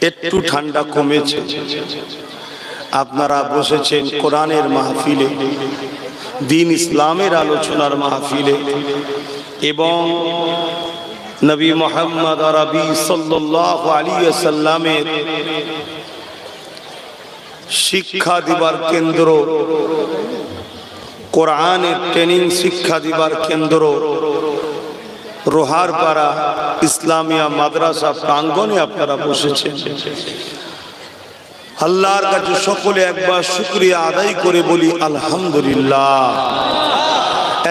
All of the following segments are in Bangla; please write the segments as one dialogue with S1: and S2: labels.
S1: একটু ঠান্ডা কমেছে। আপনারা বসেছেন কোরআনের মাহফিলে, দ্বীন ইসলামের আলোচনার মাহফিলে, এবং নবী মুহাম্মদ আরবি সাল্লাল্লাহু আলাইহি ওয়াসাল্লামের শিক্ষা দিবার কেন্দ্র, কোরআনের ট্রেনিং শিক্ষা দিবার কেন্দ্র রোহারপাড়া ইসলামিয়া মাদ্রাসা প্রাঙ্গণে আপনারা বসেছেন। আল্লাহর কাছে সকলে একবার শুকরিয়া আদায় করে বলি আলহামদুলিল্লাহ।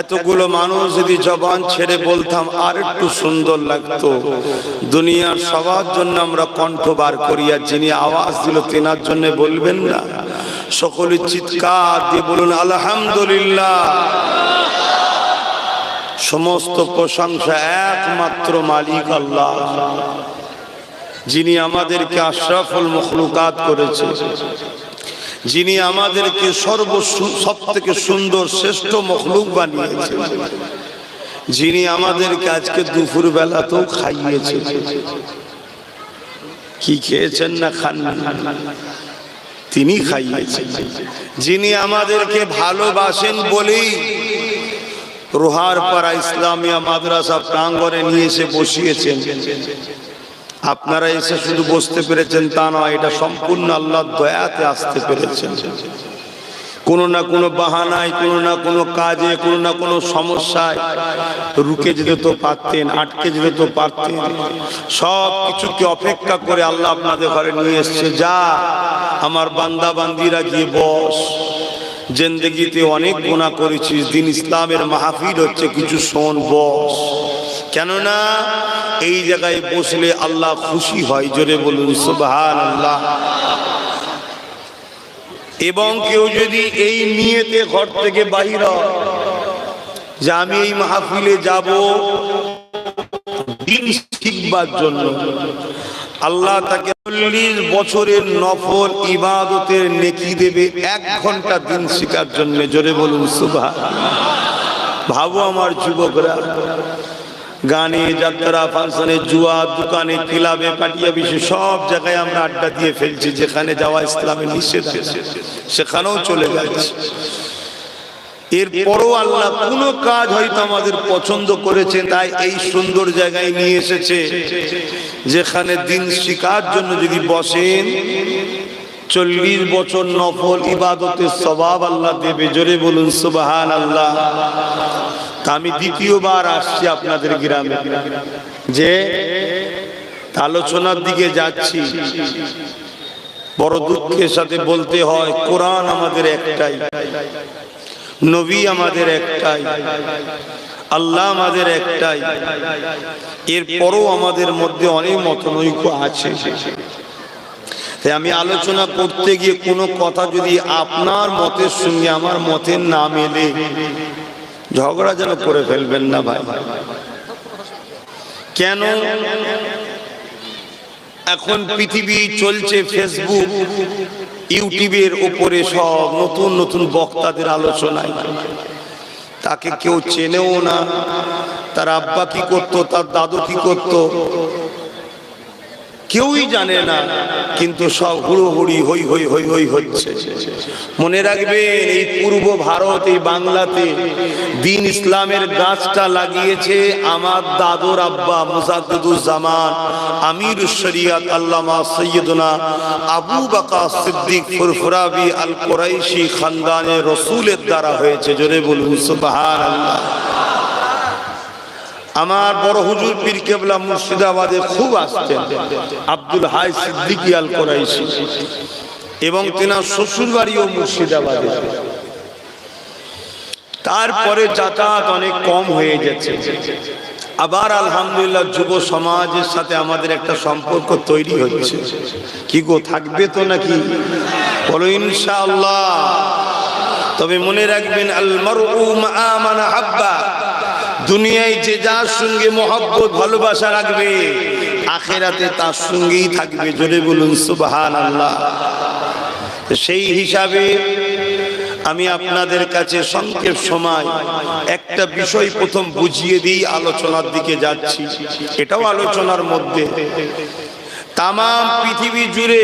S1: এতগুলো মানুষ যদি জবান ছেড়ে বলতাম আর একটু সুন্দর লাগতো। দুনিয়ার সবার জন্য আমরা কণ্ঠ বার করি, আর যিনি আওয়াজ দিল তেনার জন্য বলবেন না? সকলে চিৎকার দিয়ে বলুন আলহামদুলিল্লাহ। সমস্ত প্রশংসা একমাত্র মালিক আল্লাহ, যিনি আমাদেরকে আশরাফুল মখলুকাত করেছে, যিনি আমাদেরকে সবথেকে সুন্দর শ্রেষ্ঠ মখলুক বানিয়েছে, যিনি আমাদেরকে আজকে দুপুর বেলাতেও খাইয়েছে। কি খেয়েছেন না খান, তিনি খাইয়েছেন। যিনি আমাদেরকে ভালোবাসেন বলেই রোহারপাড়া ইসলামিয়া মাদ্রাসা প্রাঙ্গণে নিয়ে এসে বসিয়েছেন। আপনারা এসে শুধু বসতে পেরেছেন তা নয়, এটা সম্পূর্ণ আল্লাহর দয়াতে আসতে পেরেছেন। কোনো না কোনো বাহানায়, কোনো না কোনো কাজে, কোনো না কোনো সমস্যায় রুকে যেতে তো পারতেন, আটকে যেতে তো পারতেন। সব কিছুকে অপেক্ষা করে আল্লাহ আপনাদের ঘরে নিয়ে এসছে। যা আমার বান্দা বান্দিরা গিয়ে বস, জিন্দেগিতে অনেক গুনাহ করেছিস, দ্বীন ইসলামের মাহফিল হচ্ছে, কিছু শোন, বস। কেননা এই জায়গায় বসলে আল্লাহ খুশি হয়। জোরে বলুন সুবহানাল্লাহ। এবং কেউ যদি এই নিয়তে ঘর থেকে বাহির হয় যে আমি এই মাহফিলে যাব দ্বীন শিখবার জন্য, আল্লাহ তাকে 40 বছরের নফল ইবাদতের নেকি দেবে 1 ঘন্টা দ্বীন শিখার জন্য। জোরে বলুন সুবহানাল্লাহ। ভাবো আমার যুবকরা, গানে, যাত্রা, ফাংশনে, জুয়া, দোকানে, ক্লাবে, পাটিয়া বিষয় সব জায়গায় আমরা আড্ডা দিয়ে ফেলছি। যেখানে যাওয়া ইসলামে নিষেধ আছে সেখানেও চলে যাচ্ছে। এরপরও আল্লাহ কোনো কাজ হয়তো আমাদের পছন্দ করেছে, তাই এই সুন্দর জায়গায় নিয়ে এসেছে, যেখানে দ্বীন শিখার জন্য যদি বসেন 40 বছর নফল ইবাদতের সওয়াব আল্লাহ দেবে। জোরে বলুন সুবহানাল্লাহ। তা আমি দ্বিতীয়বার আসছি আপনাদের গ্রামে, যে আলোচনার দিকে যাচ্ছি। বড় দুঃখের সাথে বলতে হয়, কোরআন আমাদের একটাই, নবী আমাদের একটাই, আল্লাহ আমাদের একটাই। এরপরও আমাদের মধ্যে অনেক মতনৈক্য আছে। তাই আমি আলোচনা করতে গিয়ে কোনো কথা যদি আপনার মতের সঙ্গে আমার মতের না মেলে, ঝগড়া যেন করে ফেলবেন না ভাই। কেন? এখন পৃথিবী চলছে ফেসবুক, ইউটিউবের উপরে সব নতুন নতুন বক্তাদের আলোচনায়। তাকে কেউ চেনেও না, তার আব্বা কি করতো, তার দাদু কি করতো কেউই জানে না, কিন্তু সব হুড়োহুড়ি হই হই হই হই হচ্ছে। মনে রাখবেন, এই পূর্ব ভারত, এই বাংলাতে দ্বীন ইসলামের গাছটা লাগিয়েছে আমার দাদুর আব্বা মুজাদ্দিদুজ্জামান আমিরুশ শরিয়ত আল্লামা সৈয়দনা আবু বকর সিদ্দিক ফুরফুরাবি আল কুরাইশি খানদানে রসুলের দ্বারা হয়েছে। জোরে বলুন সুবহানাল্লাহ। আমার বড় হুজুর পীর কেবলা মুর্শিদাবাদে খুব আসতেন, আব্দুল হাই সিদ্দিকী আল কুরাইশি, এবং তেনার শ্বশুর বাড়িও মুর্শিদাবাদে। তারপরে যাতায়াত অনেক কম হয়ে গেছে। আবার আলহামদুলিল্লাহ যুব সমাজের সাথে আমাদের একটা সম্পর্ক তৈরি হচ্ছে। কি গো, থাকবে তো নাকি? বলো ইনশাআল্লাহ। তবে মনে রাখবেন, আল মারউ মা মান হাব্বা, দুনিয়ায় যে যার সঙ্গে মহব্বত ভালোবাসা রাখবে, আখিরাতে তার সঙ্গেই থাকবে। জোরে বলুন সুবহানাল্লাহ। সেই হিসাবে আমি আপনাদের কাছে সংক্ষেপ সময় একটা বিষয় প্রথম বুঝিয়ে দিই, আলোচনার দিকে যাচ্ছি। এটাও আলোচনার মধ্যে। তাম পৃথিবী জুড়ে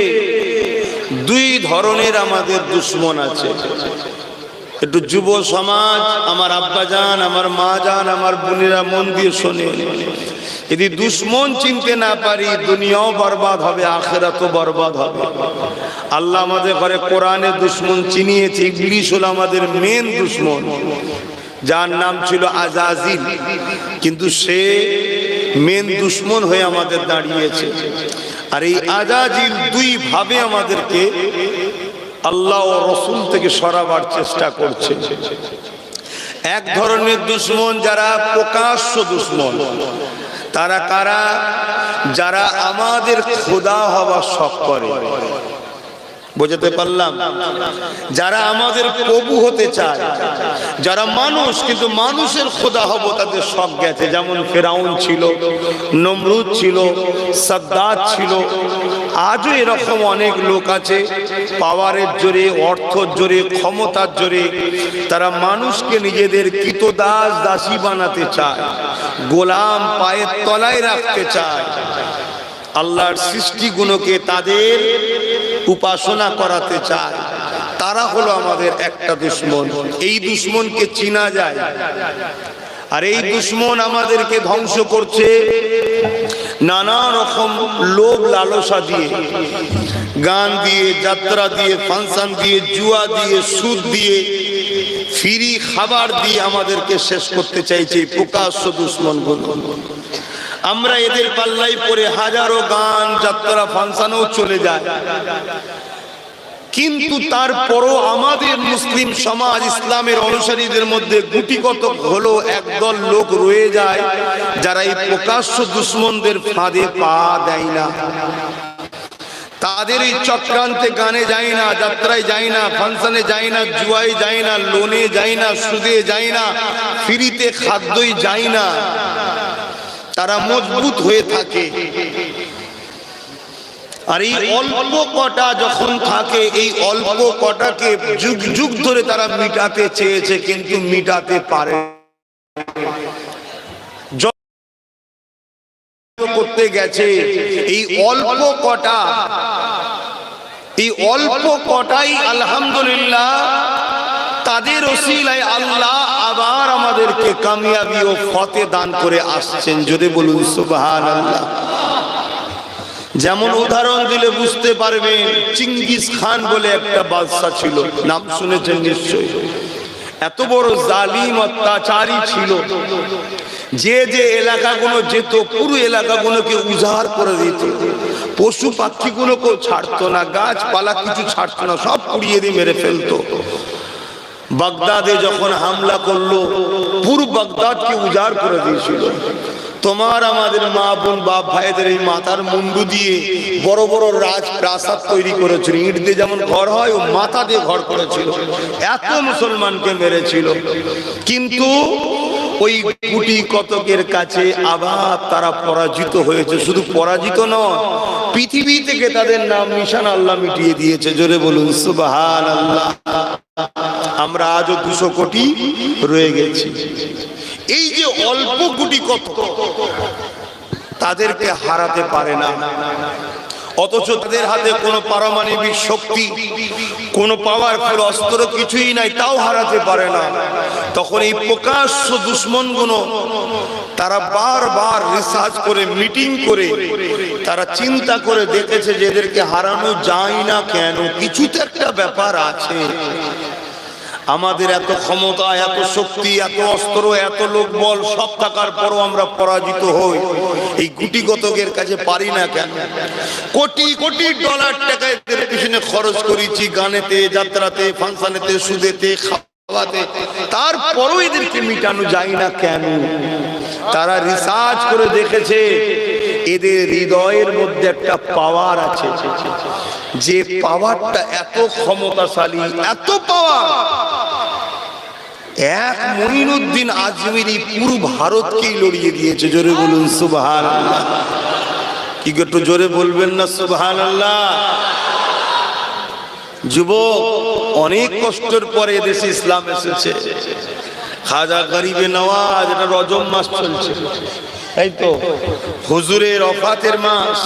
S1: দুই ধরনের আমাদের দুশ্মন আছে। একটু যুব সমাজ, আমার আব্বা জান, আমার মা জান, আমার বোনেরা মন দিয়ে শোনে, যদি দুশ্মন চিনতে না পারি দুনিয়াও বরবাদ হবে, আখিরাতও বরবাদ হবে। আল্লাহ আমাদের ঘরে কোরআনে দুশ্মন চিনিয়েছে। ইবলিস হলো আমাদের মেন দুশ্মন, যার নাম ছিল আজাজিল, কিন্তু সে মেন দুশ্মন হয়ে আমাদের দাঁড়িয়েছে। আর এই আজাজিল দুই ভাবে আমাদেরকে আল্লাহ ও রসুল থেকে সরাবার চেষ্টা করছে। এক ধরনের দুশ্মন যারা প্রকাশ্য দুশ্মন, তারা কারা? যারা আমাদের খোদা হওয়ার শখ করে। বুঝতে পারলাম? যারা আমাদের প্রভু হতে চায়, যারা মানুষ কিন্তু মানুষের খোদা হব তাদের শখ গেছে। যেমন ফেরাউন ছিল, নমরুদ ছিল, সাদ্দাত ছিল। আজও এরকম অনেক লোক আছে, পাওয়ারের জোরে, অর্থের জোরে, ক্ষমতার জোরে তারা মানুষকে নিজেদের কৃতদাস দাসী বানাতে চায়, গোলাম পায়ের তলায় রাখতে চায়। আল্লাহর সৃষ্টিগুলোকে তাদের উপাসনা করাতে চায়। তারা হলো আমাদের একটা দুশ্মন। এই দুশ্মনকে চিনা যায়, আর এই দুশ্মন আমাদেরকে ধ্বংস করছে নানা রকম লোভ লালসা দিয়ে, গান দিয়ে, যাত্রা দিয়ে, ফাংশন দিয়ে, জুয়া দিয়ে, সুদ দিয়ে, ফ্রি খাবার দিয়ে আমাদেরকে শেষ করতে চাইছে প্রকাশ্য দুশ্মনগুলো। আমরা এদের পাল্লাই পরে হাজারো গান, যাত্রা, ফাংশনেও চলে যায়, কিন্তু তারপরও আমাদের মুসলিম সমাজ, ইসলামের অনুসারীদের মধ্যে গুটিকত হলো একদল লোক রয়ে যায় যারা এই প্রকাশ্য দুশ্মনদের ফাঁদে পা দেয় না। তাদের এই চক্রান্তে গানে যায় না, যাত্রায় যায় না, ফাংশনে যায় না, জুয়ায় যায় না, লোনে যায় না, সুদে যায় না, ফ্রিতে খাদ্যই যায় না। তারা মজবুত হয়ে থাকে। আর এই অল্প কটা যখন থাকে, এই অল্প কটাকে যুগ যুগ ধরে তারা মিটাতে চেয়েছে, কিন্তু মিটাতে পারে করতে গেছে। এই অল্প কটা, এই অল্প কটাই আলহামদুলিল্লাহ তাদের ওসিলায় আল্লাহ আবার আমাদেরকে কামিয়াবি ও ফতে দান করে আসছেন। যদি বলুন সুবহানাল্লাহ। যেমন উদাহরণ দিলে বুঝতে পারবেন, চিঙ্গিস খান বলে একটা বাদশা ছিল, নাম শুনেছেন নিশ্চয়ই। এত বড় জালিম অত্যাচারী ছিল, যে যে এলাকাগুলো যেত পুরো এলাকাগুলোকে উজাড় করে দিত, পশু পাখিগুলোকেও ছাড়তো না, গাছপালা কিছু ছাড়তো না, সব পুড়িয়ে দিয়ে মেরে ফেলতো। বাগদাদে যখন হামলা করলো, পুরো বাগদাদকে উজাড় করে দিয়েছিল। তোমার আমাদের মা বোন বাপ ভাইদের এই মাথার মুন্ডু দিয়ে বড় বড় রাজপ্রাসাদ তৈরি করেছিল। ইট দিয়ে যেমন ঘর হয়, ও মাথা দিয়ে ঘর করেছিল। এত মুসলমানকে মেরেছিল, কিন্তু ওই গুটি কতকের কাছে আবার তারা পরাজিত হয়েছে। শুধু পরাজিত নয়, পৃথিবী থেকে তাদের নাম নিশান আল্লাহ মিটিয়ে দিয়েছে। জোরে বলুন সুবহানাল্লাহ। আমরা আজও 200 কোটি রয়ে গেছি। এই যে অল্প গুটি কত, তাদেরকে হারাতে পারে না, অথচ তাদের হাতে কোনো পারমাণবিক শক্তি, কোনো পাওয়ারফুল অস্ত্র কিছুই নাই, তাও হারাতে পারে না। তখন এই প্রকাশ্য দুশ্মনগুলো তারা বারবার রিসার্চ করে, মিটিং করে তারা চিন্তা করে দেখেছে যে এদেরকে হারানো যায় না কেন, কিছু তো একটা ব্যাপার আছে। আমাদের এত ক্ষমতা, এত শক্তি, এত অস্ত্র, এত লোকবল সব থাকার পরও আমরা পরাজিত হই। এই গুটি কতকের কাছে পারি না কেন? কোটি কোটি ডলার টাকা এদের পিছনে খরচ করেছি, গানেতে, যাত্রাতে, ফাংশনেতে, সুদেতে, খাওয়াতে, তারপরও এদেরকে মিটানো যায় না কেন? তারা রিসার্চ করে দেখেছে এদের হৃদয়ের মধ্যে একটা পাওয়ার আছে, যে পাওয়ারটা এত ক্ষমতাশালী, এত পাওয়ার, এক মঈনুদ্দিন আজমিরি পুরো ভারতকেই লড়িয়ে দিয়েছে। জোরে বলুন সুবহানাল্লাহ। কি একটু জোরে বলবেন না সুবহানাল্লাহ? যুবক, অনেক কষ্টের পরে এদেশে ইসলাম এসেছে। খাজা গরিবে নওয়াজ, এটা রজব মাস চলছে, তাই তো হুজুরের ওফাতের মাস।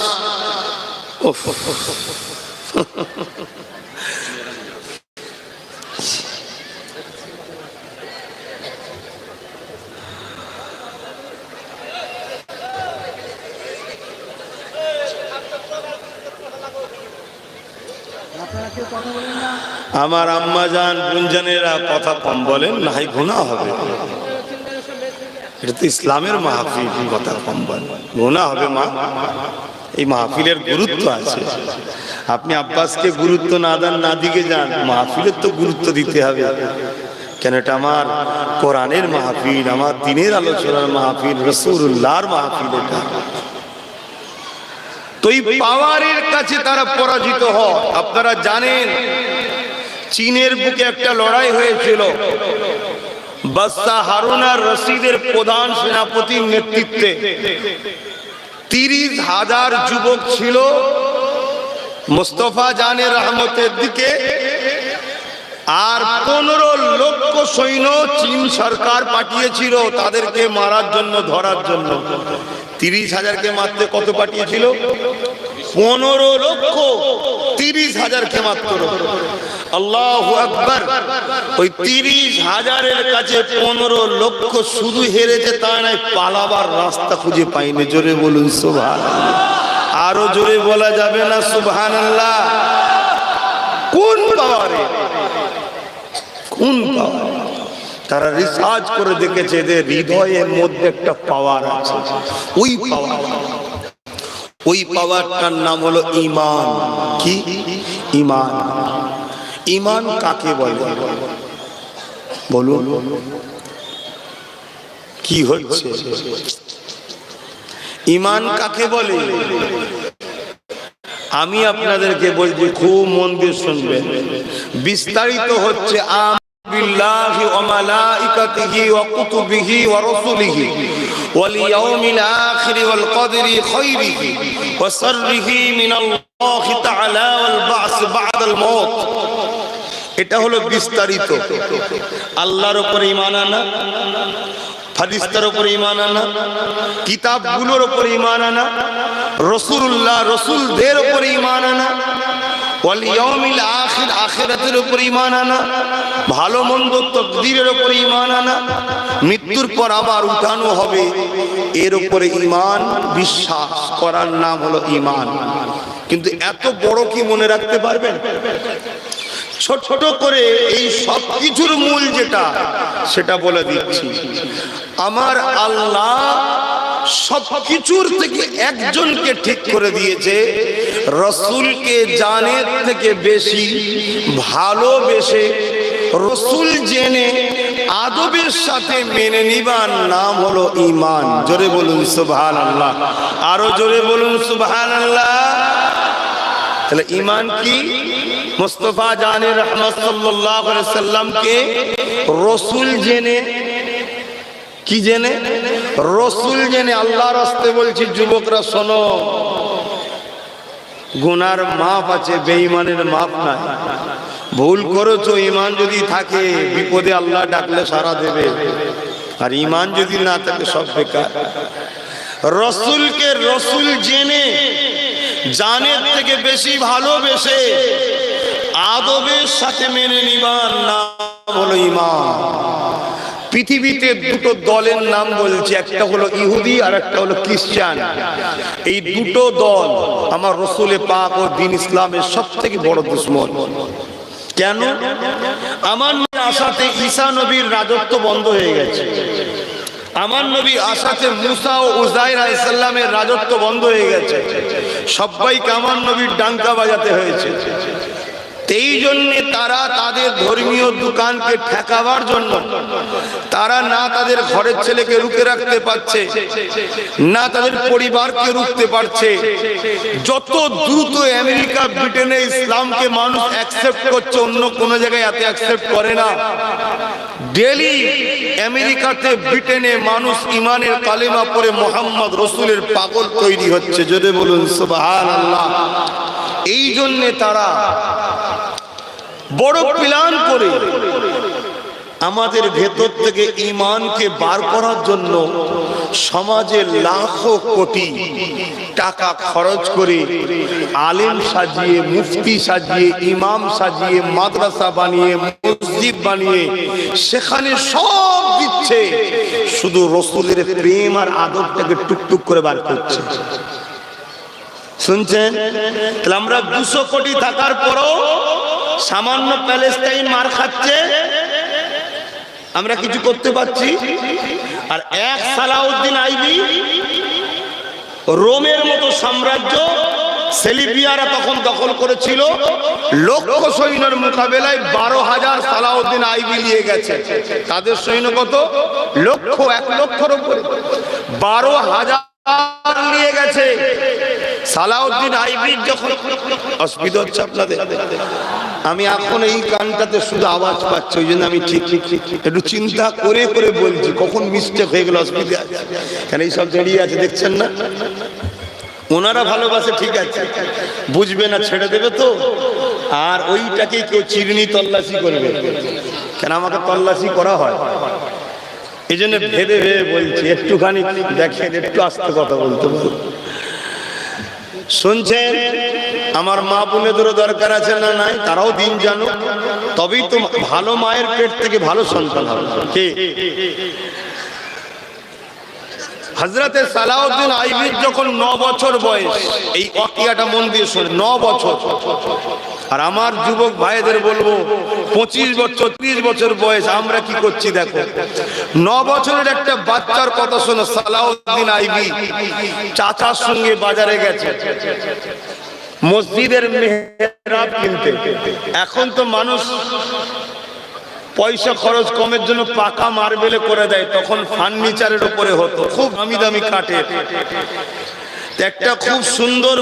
S1: আমার আম্মা জান গুঞ্জনেরা কথা কম বলেন, নাই গুনাহ হবে। এটা তো ইসলামের মাহফিল, কথা কম বলেন, গুনাহ হবে মা। এই মাহফিলের গুরুত্ব আছে। আপনি আব্বাসকে গুরুত্ব না দেন, না দিকে যান, মাহফিলের তো গুরুত্ব দিতে হবে। কেন এটা আমার কোরআনের মাহফিল, আমার দ্বীনের আলোচনার মাহফিল, রাসূলুল্লাহর মাহফিল। এটা তো এই পাওয়ারের কাছে তারা পরাজিত হয়। আপনারা জানেন চীনের বুকে একটা লড়াই হয়েছিল, বাদশাহ হারুন আর রশিদের প্রধান সেনাপতির নেতৃত্বে 30,000 যুবক ছিল মুস্তাফা জানের রহমতের দিকে, আর 15 লক্ষ সৈন্য চীন সরকার পাঠিয়েছিল তাদেরকে মারার জন্য, ধরার জন্য। 30,000কে মারতে কত পাঠিয়েছিল? 15 লক্ষ, 30,000কে মাত্র। আল্লাহু আকবার। ওই 30,000-এর কাছে 15 লক্ষ শুধু হেরেছে, তা নয়, পালাবার রাস্তা খুঁজে পাইনি। জোরে বলুন সুবহানাল্লাহ। আরো জোরে বলা যাবে না সুবহানাল্লাহ? কোন পাওয়ারে, কোন পাওয়ার? তারা রিসার্চ করে দেখেছে এদের হৃদয়ের মধ্যে একটা পাওয়ার আছে। ওই পাওয়ার, ওই পাওয়ারটার নাম হলো ঈমান। কি ঈমান? ঈমান কাকে বলে বলুন? কি হচ্ছে ঈমান কাকে বলে? আমি আপনাদেরকে বলছি, খুব মন দিয়ে শুনবেন। বিস্তারিত হচ্ছে বিল্লাহি ওয়া মালাইকাতিহি ওয়া কুতুবিহি ওয়া রাসূলিহি ওয়াল ইয়াউমিল আখির ওয়াল কদরি খাইরিহি ওয়া শাররিহি মিনাল্লাহি তাআলা ওয়াল বা'স বা'দাল মাউত। এটা হলো বিস্তারিত। আল্লাহর উপর ঈমান আনা, ফারিস্তার উপর ঈমান আনা, কিতাবগুলোর উপর ঈমান আনা, রাসূলুল্লাহ রাসূলদের উপর ঈমান আনা, ওয়াল ইয়াউমিল আখির আখিরাতের উপর ঈমান আনা, ভালো মন্দ তাকদীরের উপর ঈমান আনা, মৃত্যুর পর আবার উঠানো হবে, এর উপরে ঈমান বিশ্বাস করার নাম হলো ঈমান। কিন্তু এত বড় কি মনে রাখতে পারবেন? ছোট ছোট করে এই সব কিছুর মূল যেটা, সেটা বলে দিচ্ছি। আমার আল্লাহ সব কিছুর থেকে একজনকে ঠিক করে দিয়েছে, রসুলকে জানের থেকে বেশি ভালোবেসে, রসুল জেনে আদবের সাথে মেনে নিবার নাম হলো ঈমান। জোরে বলুন সুবহানাল্লাহ। আরো জোরে বলুন সুবহানাল্লাহ। তাহলে ঈমান কি? মুস্তাফা জানে রহমত সাল্লাল্লাহু আলাইহি সাল্লামকে রসুল জেনে, কি জেনে? রসুল জেনে। আল্লাহর রাস্তে বলছি যুবকরা শোনো, গুনার মাপ আছে, বেঈমানের মাপ নাই। ভুল করেছো, ঈমান যদি থাকে বিপদে আল্লাহ ডাকলে সাড়া দেবে, আর ঈমান যদি না থাকে সব বেকার। রসুলকে রসুল জেনে জানের থেকে বেশি ভালোবেসে আদবের সাথে মেনে নিবার নাম হলো ঈমান। পৃথিবীতে দুটো দলের নাম বলছি, একটা হলো ইহুদি আর একটা হলো খ্রিস্টান। এই দুটো দল আমার রসুলে পাক ও দ্বীন ইসলামের সব থেকে বড় দুশমন। কেন? আমার নবীর আসাতে ঈসা নবীর রাজত্ব বন্ধ হয়ে গেছে। আমার নবী আসাতে মুসা ও উযাইর আলাইহিস সালামের রাজত্ব বন্ধ হয়ে গেছে। সবাইকে আমার নবীর ডাঙ্কা বাজাতে হয়েছে। এই জন্য তারা তাদের ধর্মীয় দোকানকে ঠেকাবার জন্য তারা না তাদের ঘরের ছেলেকে রুখে রাখতে পারছে, না তাদের পরিবারকে রুখতে পারছে। যত দ্রুত আমেরিকা ব্রিটেনে ইসলামকে মানুষ অ্যাকসেপ্ট করছে, অন্য কোন জায়গায় এত অ্যাকসেপ্ট করে না। ডেলি আমেরিকাতে ব্রিটেনে মানুষ ইমানের কালেমা পড়ে মুহাম্মদ রসুলের পাগল তৈরি হচ্ছে। জোরে বলুন সুবহানাল্লাহ। এই জন্য তারা বড় প্ল্যান করে আমাদের ভেতর থেকে ঈমানকে বার করার জন্য সমাজে লাখো কোটি টাকা খরচ করে আলেম সাজিয়ে, মুফতি সাজিয়ে, ইমাম সাজিয়ে, মাদ্রাসা বানিয়ে, মসজিদ বানিয়ে সেখানে সব দিচ্ছে, শুধু রাসূলের প্রেম আর আদবটাকে টুকটুক করে বার করছে। শুনছেন? তাহলে আমরা 200 কোটি থাকার পরও সামান্য প্যালেস্টাইন মার খাচ্ছে, আমরা কিছু করতে পারছি? আর এক সালাউদ্দিন আইবি, রোমের মতো সাম্রাজ্য সেলিবিয়ারা তখন দখল করেছিল, লক্ষ সৈন্যের মোকাবেলায় 12,000 সালাউদ্দিন আইবি নিয়ে গেছে। তাদের সৈন্য কত? লক্ষ, 1 লক্ষের উপরে, 12,000 নিয়ে গেছে। সালাউদ্দিন আইবির যখন অসুবিধা হচ্ছে আপনাদের, আমি এখন এই কানটাতে শুধু আওয়াজ পাচ্ছি, ওই জন্য আমি ঠিক একটু চিন্তা করে করে বলছি, কখন মিস্টেক হয়ে গেল অসুবিধা আছে, কেন এই সব দাঁড়িয়ে আছে দেখছেন না? ওনারা ভালোবাসে, ঠিক আছে, বুঝবে না ছেড়ে দেবে তো, আর ওইটাকে কেউ চিরুনি তল্লাশি করবে, কেন আমাকে তল্লাশি করা হয়, এই জন্য ভেবে ভেবে বলছি, একটুখানি দেখেন, একটু আস্তে কথা বলতে বল। শুনছেন? আমার মা বোনেদেরও দরকার আছে না নাই? তারাও দিন জানো, তবেই তো ভালো মায়ের পেট থেকে ভালো সন্তান হবে। কে? হযরতে সালাউদ্দিন আইবির যখন 9 বছর বয়স, এই ওয়াকিয়াটা মন দিয়ে শুনে, 9 বছর। আর আমার যুবক ভাইদের বলবো 25 বছর 30 বছর বয়স, আমরা কি করছি দেখো। 9 বছরের একটা বাচ্চার কথা শোনো। সালাউদ্দিন আইবি চাচার সঙ্গে বাজারে গেছে মসজিদের মেহরাব কিনতে। এখন তো মানুষ পয়সা খরচ কমের জন্য পাকা মার্বেলে করে দেয়, তখন ফার্নিচারের উপরে হতো, খুব দামি দামি কাঠের। একটা খুব সুন্দর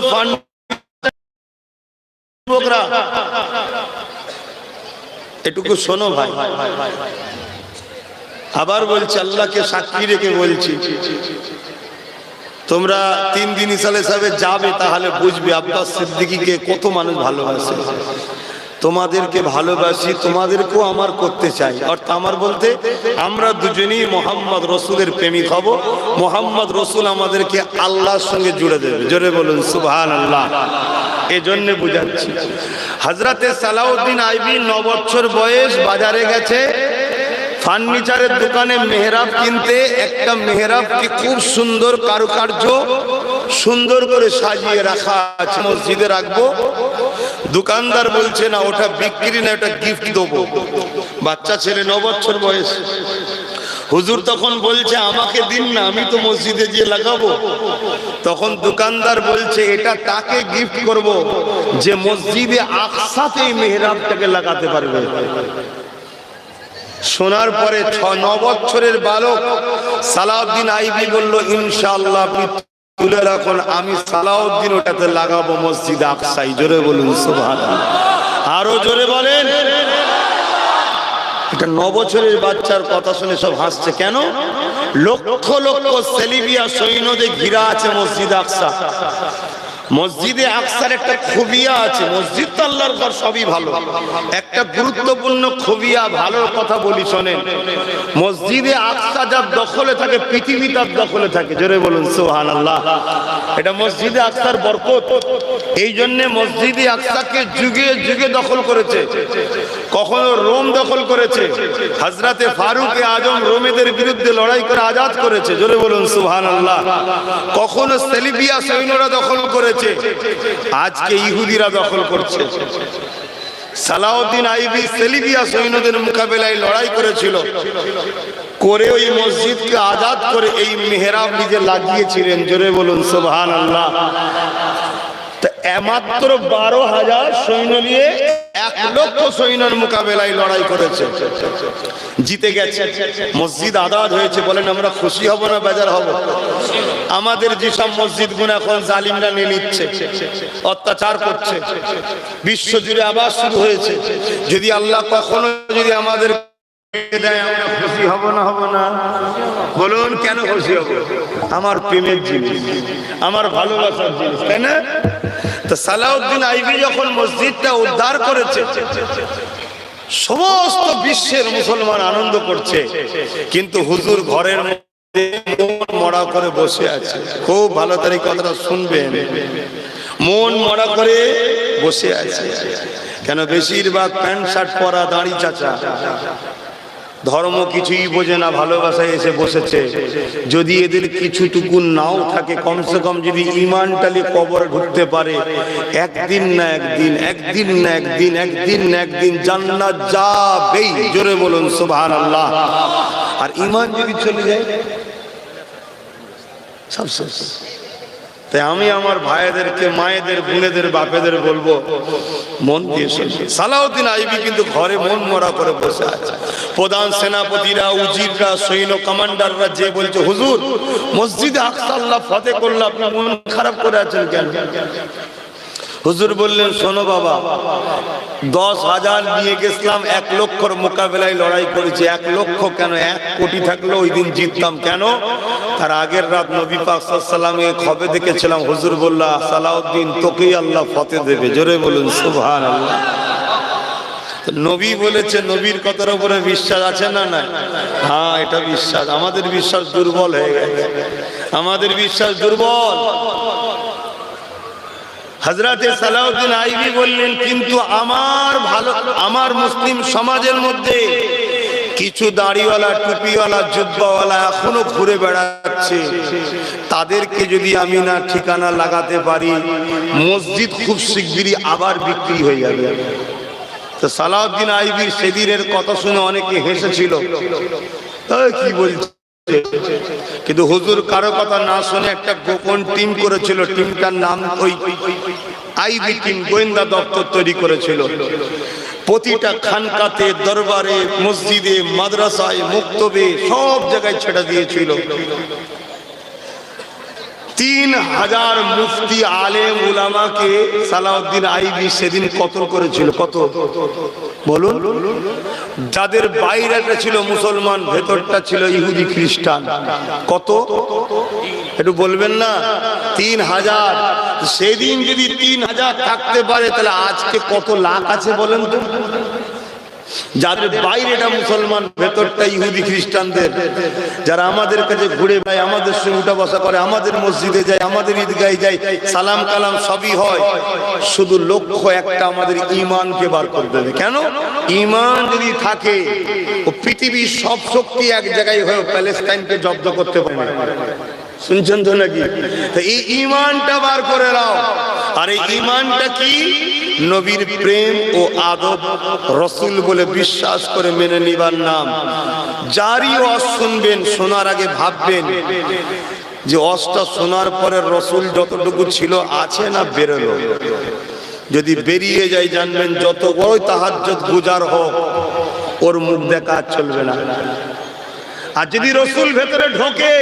S1: এটুকু শোনো ভাই, আবার বলছি, আল্লাহকে সাক্ষী রেখে বলছি, তোমরা 3 দিন ইসালে সাহেবে যাবে, তাহলে বুঝবে আব্বাস সিদ্দিকীকে কত মানুষ ভালোবাসে। তোমাদেরকে ভালোবাসি, তোমাদেরকেও আমার করতে চাই। অর্থাৎ আমার বলতে, আমরা দুজনেই মোহাম্মদ রসুলের প্রেমিক হব, মোহাম্মদ রসুল আমাদেরকে আল্লাহর সঙ্গে জুড়ে দেবে। জোরে বলুন সুবহানাল্লাহ। এজন্য বুঝাচ্ছি, হযরতে সালাউদ্দিন আইবি 9 বছর বয়স, বাজারে গেছে ফার্নিচারের দোকানে মেহরাব কিনতে। একটা মেহরাবকে খুব সুন্দর কারুকার্য, সুন্দর করে সাজিয়ে রাখা আছে, মসজিদে রাখবো। দোকানদার বলছে না, ওটা বিক্রি না, ওটা গিফট দেবো। বাচ্চা ছেলে, 9 বছর বয়স। হুজুর তখন বলছে, আমাকে দিন না, আমি তো মসজিদে গিয়ে লাগাবো। তখন দোকানদার বলছে, এটা তাকে গিফট করব যে মসজিদে আকসাতে এই মেহরাবটাকে লাগাতে পারবে। শোনার পরে 9 বছরের বালক সালাউদ্দিন আইবি বলল, ইনশাআল্লাহ আপনি তুলে রাখুন, আমি সালাউদ্দিন ওটাতে লাগাবো মসজিদ আকসাই। জোরে বলুন সুবহানাল্লাহ। আরো জোরে বলেন। এটা 9 বছরের বাচ্চার কথা শুনে সব হাসছে। কেন? লক্ষ লক্ষ সেলিবিয়া সৈন্যদের ঘিরা আছে মসজিদ আকসা। মসজিদে আকসার একটা খুবিয়া আছে, মসজিদ তো আল্লাহর ঘর, সবই ভালো, একটা গুরুত্বপূর্ণ খুবিয়া, ভালো কথা বলি শোনেন। মসজিদে আকসা যার দখলে থাকে, পৃথিবী তার দখলে থাকে। জোরে বলুন সুবহানাল্লাহ। এটা মসজিদে আকসার বরকত। এই জন্য মসজিদে আকসাকে যুগে যুগে দখল করেছে। কখনো রোম দখল করেছে, হযরতে ফারুক আজম রোমেদের বিরুদ্ধে লড়াই করে আজাদ করেছে। জোরে বলুন সুবহানাল্লাহ। কখনো সেলিবিয়া সৈন্যরা দখল করেছে, আজকে ইহুদিরা দখল করছে। সালাউদ্দিন আইবি সেলিবিয়া সৈন্যদের মোকাবেলায় লড়াই করেছিল, করে ওই মসজিদকে আজাদ করে এই মেহরাব নিজে লাগিয়েছিলেন। জোরে বলুন সুবহানাল্লাহ। মাত্র 12,000 সৈন্য নিয়ে 1 লক্ষ সৈন্যের মোকাবেলায় লড়াই করেছে, জিতে গেছে, মসজিদ আজাদ হয়েছে। বলেন আমরা খুশি হব না বেজার হব? আমাদের যেসব মসজিদগুলো এখন জালিমরা নিয়ে নিচ্ছে, অত্যাচার করছে, বিশ্বজুড়ে আবার শুরু হয়েছে। যদি আল্লাহ কখনো যদি আমাদের দেয়, আমরা খুশি হব না? হব না? বলুন কেন খুশি হব? আমার প্রেমের জিনিস, আমার ভালোবাসার জিনিস, তাই না? তো সালাউদ্দিন আইবি যখন মসজিদটা উদ্ধার করেছে, সমস্ত বিশ্বের মুসলমান আনন্দ করছে, কিন্তু হুজুর ঘরের মধ্যে মন মরা করে বসে আছে। খুব ভালো করে কথাটা শুনবেন, মন মরা করে বসে আছে। কেন? বেশিরভাগ প্যান্ট শার্ট পরা দাঁড়ি চাচা, ধর্ম কিছুই বোঝে না, ভালোবাসায় এসে বসেছে। যদি এদের কিছুটুকু নাও থাকে, কমসে কম যদি ইমানটালি কবরে ঢুকতে পারে, একদিন না একদিন, একদিন না একদিন, একদিন না একদিন জান্নাত যাবেই। জোরে বলুন সুবহানাল্লাহ। আর ইমান যদি চলে যায় সব শেষ। তাই আমি আমার ভাইদেরকে, মায়েদের, বোনেদের, বাপেদের বলবো, মন দিয়ে শুনবে। সালাউদ্দিন আইবি কিন্তু ঘরে মন মরা করে বসে আছে। প্রধান সেনাপতিরা, উজিররা, সৈন্য কমান্ডাররা যে বলছে, হুজুর মসজিদে আকসা আল্লাহ ফতেহ করলো, আপনি মন খারাপ করে আছেন কেন? হুজুর বললেন, শোনো বাবা, 10,000 নিয়ে গেছিলাম, 1 লক্ষর মোকাবেলায় লড়াই করেছি। 1 লক্ষ কেন, 1 কোটি থাকলেও ওই দিন জিততাম। কেন? তার আগের রাত নবী পাক সাল্লাল্লাহু আলাইহি ওয়াসাল্লামকে খবে দেখেছিলাম। হুজুর বলল, সালাউদ্দিন তোকেই আল্লাহ ফতেহ দেবে। জোরে বলুন সুবহানাল্লাহ। নবী বলেছে, নবীর কথার উপরে বিশ্বাস আছে না নাই? হ্যাঁ, এটা বিশ্বাস। আমাদের বিশ্বাস দুর্বল হয়ে গেছে, আমাদের বিশ্বাস দুর্বল। হযরতে সালাউদ্দিন আইবি বললেন, কিন্তু আমার মুসলিম সমাজের মধ্যে কিছু দাড়িওয়ালা, টুপিওয়ালা, জুব্বাওয়ালা এখনো ঘুরে বেড়াচ্ছে। তাদেরকে যদি আমি না ঠিকানা লাগাতে পারি, মসজিদ খুব শিগগিরই আবার বিক্রি হয়ে যাবে। তো সালাউদ্দিন আইবির সেদিনের কথা শুনে অনেকে হেসেছিল, কি বলছে। কিন্তু হুজুর কারো কথা না শুনে একটা গোপন টিম করেছিল। টিমটার নাম ওই আইবি টিম, গোয়েন্দা দপ্তর তৈরি করেছিল। প্রতিটা খানকাতে, দরবারে, মসজিদে, মাদ্রাসায়, মক্তবে সব জায়গায় ছেড়ে দিয়েছিল। 3000 মুফতি, আলেম, উলামাকে সালাউদ্দিন আইবি সেদিন কতল করেছিল। কত বলুন? যাদের বাইরেটা ছিল মুসলমান, ভেতরটা ছিল ইহুদি খ্রিস্টান। কত একটু বলবেন না? 3000। সেদিন যদি 3000 থাকতে পারে, তাহলে আজকে কত লাখ আছে বলেন তো? যাদের বাইরেটা মুসলমান, ভেতরটা ইহুদি খ্রিস্টানদের, যারা আমাদের কাছে ঘুরে বেড়ায়, আমাদের সঙ্গে উঠা বসা করে, আমাদের মসজিদে যায়, আমাদের ঈদগাহে যায়, সালাম কালাম সবই হয়, শুধু লক্ষ্য একটা, আমাদের ঈমানকে বার করে দেবে। কেন? ঈমান যদি থাকে, ও পৃথিবীর সব শক্তি এক জায়গায় হয়ে প্যালেস্টাইনকে জব্দ করতে পারে না। শুনছেন তো নাকি? এই ঈমানটা বার করে নাও। আর এই ঈমানটা কি? নবীর প্রেম ও আদব, রসুল বলে বিশ্বাস করে মেনে নিবার নাম। যারই ওয়াজ শুনবেন, শোনার আগে ভাববেন যে ওয়াজটা শোনার পরে রসুল যতটুকু ছিল আছে না বেরোলো। যদি বেরিয়ে যায়, জানবেন যত বড় তাহাজ্জুদ গুজার হোক, ওর মুখ দেখা চলবে না। আর যদি রসুল ভেতরে ঢোকে,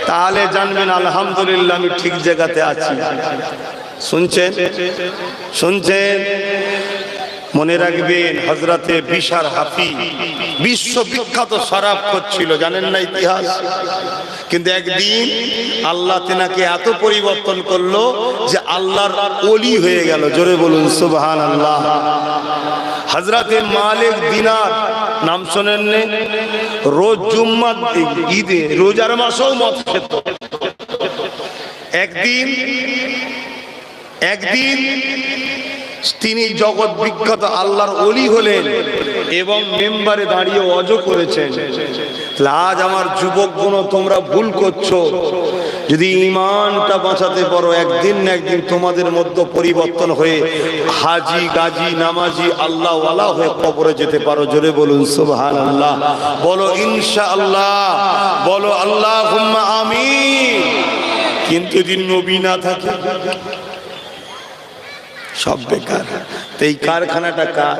S1: তাহলে জানবেন আলহামদুলিল্লাহ, আমি ঠিক জায়গাতে আছি। শুনছেন? শুনছেন? মনে রাখবেন, হযরতে বিশার হাফি বিশ্ববিখ্যাত শরাব করছিল, জানেন না ইতিহাস? কিন্তু একদিন আল্লাহ তেনাকে এত পরিবর্তন করলো যে আল্লাহর ওলি হয়ে গেল। জোরে বলুন সুবহানাল্লাহ। হযরতে মালিক দিনার নাম শোনেন? রোজ জুম্মার ঈদে, রোজার মাসেও মদ খেত। একদিন তিনি জগৎ বিখ্যাত আল্লাহর ওলি হলেন এবং মেম্বারে দাঁড়িয়ে ওয়াজ করেছেন। আজ আমার যুবকগণ, তোমরা ভুল করছো। যদি ঈমানটা বাঁচাতে পারো, একদিন না একদিন তোমাদের মধ্যে পরিবর্তন হয়ে হাজি, গাজী, নামাজি, আল্লাহওয়ালা হয়ে কবরে যেতে পারো। জোরে বলুন সুবহানাল্লাহ। বলো ইনশাআল্লাহ, বলো আল্লাহুম্মা আমিন। কিন্তু যদি নবী না থাকে, সব বেকার। তো এই কারখানাটা কার?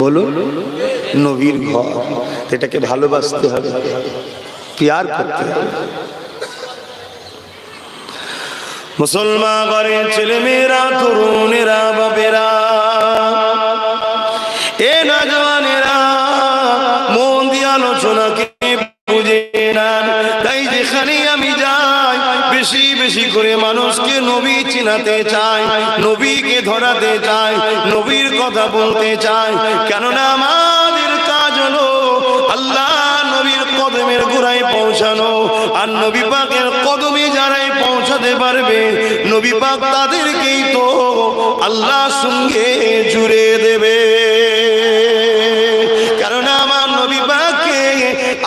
S1: বলুন, নবীর ঘর। এটাকে ভালোবাসতে হবে, প্যার করতে হবে। মুসলমান ঘরের ছেলে মেয়েরা, তরুণেরা, বাবেরা, এ নওজওয়ানেরা, মন দিয়ে আলোচনাকে বুঝে নেন। তাই যেখানে আমি যাই, বেশি বেশি করে মানুষকে নবী নবী চিনাতে চায়, নবীকে ধরাতে চায়, নবীর কথা বলতে চায়। কেননা আমাদের কাজ হলো আল্লাহ নবীর কদমের গোড়ায় পৌঁছানো। আর নবী পাকের কদমে যারাই পৌঁছাতে পারবে, নবী পাক তাদেরকেই তো আল্লাহর সঙ্গে জুড়ে দেবে। কেননা আমার নবী পাককে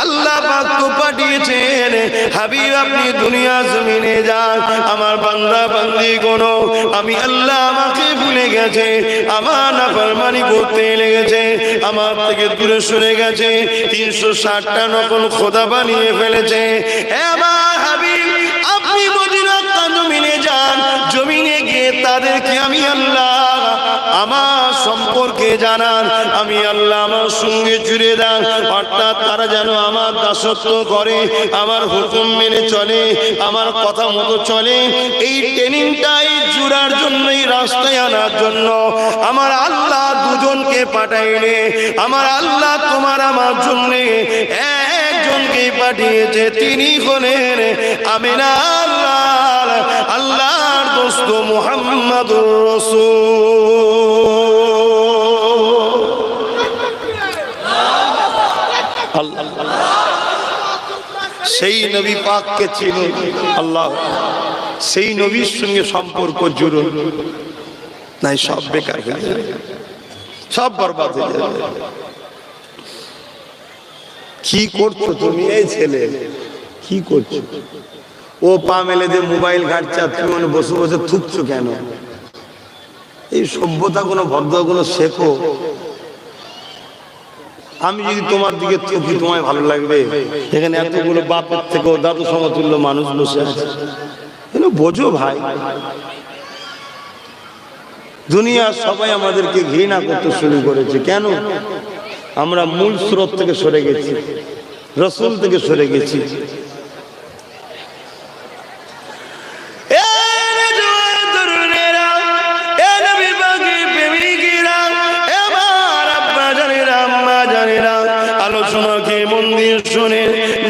S1: আল্লাহ পাক তো পাঠিয়েছেন, হাবিব আপনি দুনিয়া জমিনে যান, আমার বান্দা বান্দি কোনো আমি আল্লাহ আমাকে ভুলে গেছে, আমার নাফরমানি করতে লেগেছে, আমার থেকে দূরে সরে গেছে, 360টা নকল খোদা বানিয়ে ফেলেছে। আমার হাবিব আপনি মদিনা জমিনে যান, জমিনে গিয়ে তাদেরকে আমি আল্লাহ আমার সম্পর্কে জানান, আমি আল্লাহ আমার সঙ্গে জুড়ে দেন। অর্থাৎ তারা যেন আমার দাসত্ব করে, আমার হুকুম মেনে চলে, আমার কথা মতো চলে। এই ট্রেনিংটাই জুড়ার জন্য, এই রাস্তায় আনার জন্য আমার আল্লাহ দুজনকে পাঠাইলে, আমার আল্লাহ তোমার আমার জন্য একজনকে পাঠিয়েছে, তিনি হলেন আমিনা আল্লাহর দোস্ত মুহাম্মাদুর রাসূল। সেই নবী পাককে চিনুন, আল্লাহ সেই নবীর সঙ্গে সম্পর্ক জুড়ুন, নাই সব বেকার হয়ে যাবে, সব বরবাদ হয়ে যাবে। কি করছো তুমি? এই ছেলে কি করছো? ও পা মেলে দিয়ে মোবাইল ঘাটছে, তুমি বসে বসে থুকছো কেন? এই সভ্যতা কোনো ভদ্র কোনো শেখো। আমি যদি তোমার দিকে থুকি তোমায় ভালো লাগবে? এখানে এতগুলো বাপের থেকে দাদু সমতুল্য মানুষ বসে আছে, বোঝো ভাই। দুনিয়া সবাই আমাদেরকে ঘৃণা করতে শুরু করেছে। কেন? আমরা মূল স্রোত থেকে সরে গেছি, রসুল থেকে সরে গেছি। আলোচনাকে মন দিয়ে শুনে,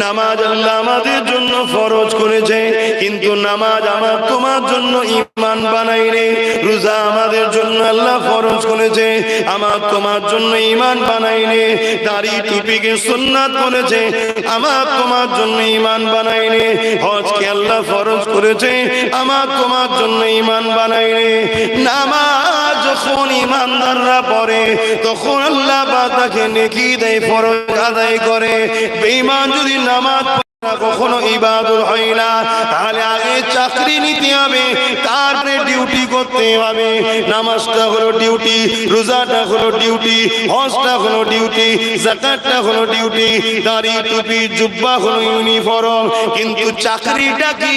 S1: নামাজ আল্লাহ আমাদের জন্য ফরজ করেছে, কিন্তু নামাজ আমার তোমার জন্য ঈমান বানাইনি। রোজা আমাদের জন্য আল্লাহ ফরজ করেছে, আমার তোমার জন্য ঈমান বানাইনি। দাড়ি টুপিকে সুন্নাত করেছে, আমার তোমার জন্য ঈমান বানাইনি। হজকে আল্লাহ ফরজ করেছে, আমার তোমার জন্য ঈমান বানাইনি। নামাজ যখন ঈমানদাররা পড়ে, তখন আল্লাহ পাক তাকে নেকি দেয়, ফরজ আদায় করে। বেঈমান যদি নামাজ কখনো ইবাদত হয় না, তাহলে আগে চাকরি নিতে হবে, তারপরে ডিউটি করতে হবে। নামাজটা হলো ডিউটি, রোজাটা হলো ডিউটি, হজটা হলো ডিউটি, যাকাতটা হলো ডিউটি, দাড়ি টুপি জুব্বা হলো ইউনিফর্ম। কিন্তু চাকরিটা কি?